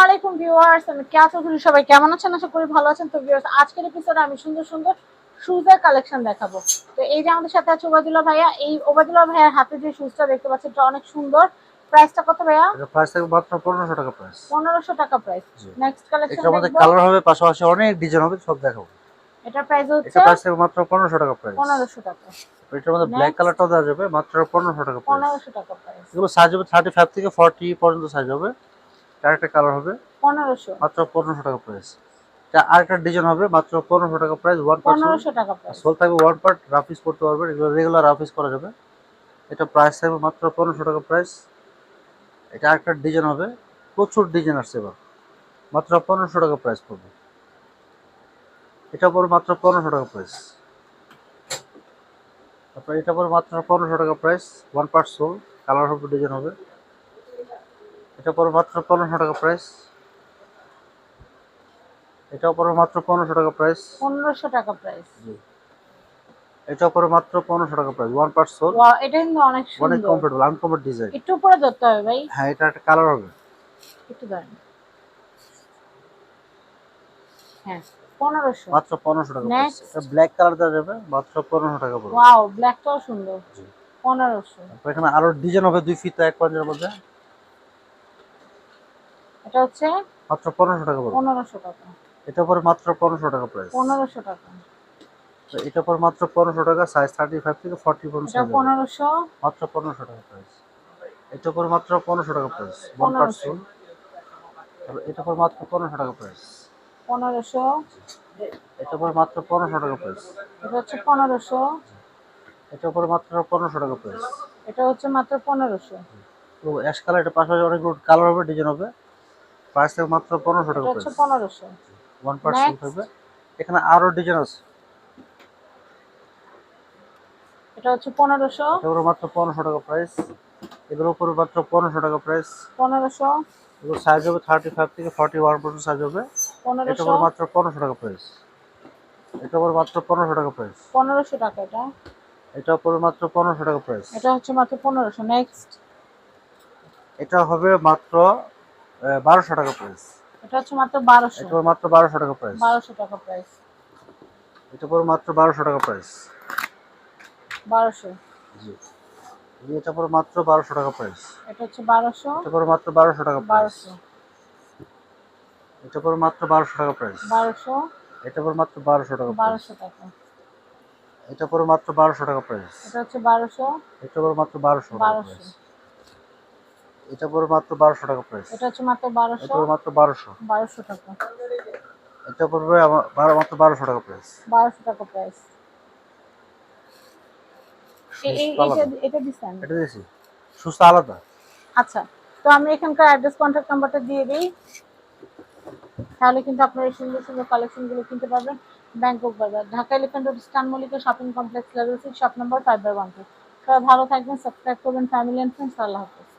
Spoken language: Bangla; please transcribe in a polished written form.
আলাইকুম ভিউয়ার্স, আমি কেয়া চৌধুরী। সবাই কেমন আছেন? আশা করি ভালো আছেন। তো ভিউয়ার্স, আজকের এপিসোডে আমি সুন্দর সুন্দর শুজের কালেকশন দেখাবো। তো এই যে আমাদের সাথে আছে ওবায়দুল্লাহ ভাইয়া। এই ওবায়দুল্লাহ ভাইয়ার হাতে যে শুজটা দেখতে পাচ্ছেন, এটা অনেক সুন্দর। প্রাইসটা কত ভাইয়া? এটা প্রাইস থাকবে মাত্র 1500 টাকা প্রাইস। 1500 টাকা প্রাইস। জি। নেক্সট কালেকশন এটার মধ্যে দেখবো। কালার হবে, পাশাপাশি অনেক ডিজাইন হবে, সব দেখাবো। এটার প্রাইস হচ্ছে এটা প্রাইস থাকবে মাত্র 1500 টাকা প্রাইস। 1500 টাকা। এটার মধ্যে ব্ল্যাক নেক্সট কালারটাও দেওয়া যাবে মাত্র 1500 টাকা প্রাইস। 1500 টাকা প্রাইস। এগুলো সাইজ হবে 35 থেকে 40 পর্যন্ত সাইজ হবে। আরেকটা কালার হবে 1500। মাত্র 1500 টাকা প্রাইস। এটা আরেকটা ডিজাইন হবে মাত্র 1500 টাকা প্রাইস। 1% 1500 টাকা প্রাইস। সোল থাকবে 1 পার্ট, রাফিস করতে পারবেন, এগুলো রেগুলার রাফিস করা যাবে। এটা প্রাইস থাকবে মাত্র 1500 টাকা প্রাইস। এটা আরেকটা ডিজাইন হবে, প্রচুর ডিজাইন আসছে এবার, মাত্র 1500 টাকা প্রাইস পড়বে। এটা পড়বে মাত্র 1500 টাকা প্রাইস। তারপর এটা পড়বে মাত্র 1500 টাকা প্রাইস। 1 পার্ট সোল, কালার হবে, ডিজাইন হবে। এটা পড়বে মাত্র 1500 টাকা প্রাইস। এটাও পড়বে মাত্র 1500 টাকা প্রাইস। 1500 টাকা প্রাইস। জি। এটাও পড়বে মাত্র 1500 টাকা প্রাইস। 1 পার্ট সোল, ওয়াও, এটা কিন্তু অনেক অনেক সুন্দর। Comfortable, uncomfort design. একটু উপরে ধরতে হবে ভাই। হ্যাঁ, এটা একটা কালার হবে। একটু দাঁড়ান। হ্যাঁ, 1500। মাত্র 1500 টাকা প্রাইস। নেক্সট। এটা ব্ল্যাক কালার দেওয়া যাবে, মাত্র 1500 টাকা পড়বে। ওয়াও, ব্ল্যাকটাও সুন্দর। জি। 1500। তারপর এখানে আরো ডিজাইন হবে, 2 ফিতা 1 পাঞ্জার মধ্যে, এটা হচ্ছে মাত্র 1500 টাকা পড়বে। 1500 টাকা। এটা পরে মাত্র 1500 টাকা প্রাইস। 1500 টাকা। তো এটা পরে মাত্র 1500 টাকা, সাইজ 35 থেকে 40 পর্যন্ত এটা সাইজ হবে। 1500। মাত্র 1500 টাকা প্রাইস। এটা পরে মাত্র 1500 টাকা প্রাইস। 1 1500। পার্সেন্ট। এটা পরে মাত্র 1500 টাকা প্রাইস। 1500। এটা পরে মাত্র 1500 টাকা প্রাইস। এটা হচ্ছে 1500। এটা পরে মাত্র 1500 টাকা প্রাইস। এটা হচ্ছে মাত্র 1500। তো অ্যাশ কালার, এটা পাশাপাশি অনেকগুলো কালার হবে, ডিজাইন হবে। প্রাইস থাকবে মাত্র 1500 এটা টাকা হচ্ছে প্রাইস। 1500। 1 percent next. থাকবে। এখানে আরো ডিজাইন আছে। এটা হচ্ছে 1500। এটা পরে মাত্র 1500 টাকা প্রাইস। এগুলোর উপরে মাত্র 1500 টাকা প্রাইস। 1500। এগুলো সাইজ হবে 35 থেকে 41 পর্যন্ত সাইজ হবে। এটা 1500। পরে মাত্র 1500 টাকা প্রাইস। এটা পরে মাত্র 1500 টাকা প্রাইস। 1500 টাকা এটা। এটা পরে মাত্র 1500 টাকা প্রাইস। এটা হচ্ছে মাত্র 1500। নেক্সট। এটা হবে মাত্র 1200 টাকা প্রাইস। এটা হচ্ছে মাত্র 1200। এটা পরে মাত্র 1200 টাকা প্রাইস। 1200 টাকা প্রাইস। এটা পরে মাত্র 1200 টাকা প্রাইস। 1200। জি। এটা পরে মাত্র 1200 টাকা প্রাইস। এটা হচ্ছে 1200। এটা পরে মাত্র 1200 টাকা প্রাইস। 1200। এটা পরে মাত্র 1200 টাকা প্রাইস। 1200। এটা পরে মাত্র 1200 টাকা প্রাইস। 1200 টাকা। এটা পরে মাত্র 1200 টাকা প্রাইস। এটা হচ্ছে 1200। এটা পরে মাত্র 1200 টাকা 1200। প্রাইস। এটা পরে মাত্র 1200 টাকা প্রাইস। এটা হচ্ছে মাত্র এটা 1200। পরে মাত্র 1200। 1200 টাকা। এটা পড়বে মাত্র 1200 টাকা প্রাইস। 1200 টাকা প্রাইস। আলাদা, এটা দিছেন? এটা দিয়েছি, সুস্থ আলাদা। আচ্ছা, তো আমি এখানকার অ্যাড্রেস কন্ট্যাক্ট নাম্বারটা দিয়ে দিই, তাহলে কিন্তু আপনারা এই সুন্দর সুন্দর কালেকশনগুলো কিনতে পারবেন। ব্যাংকক বাজার, ঢাকা এলিফ্যান্ট রোড, স্টান Mallika shopping complex, level 6, shop number 5/12। সবাই ভালো থাকবেন, সাবস্ক্রাইব করবেন ফ্যামিলি এন্ড ফ্রেন্ডস। আল্লাহ হাফেজ।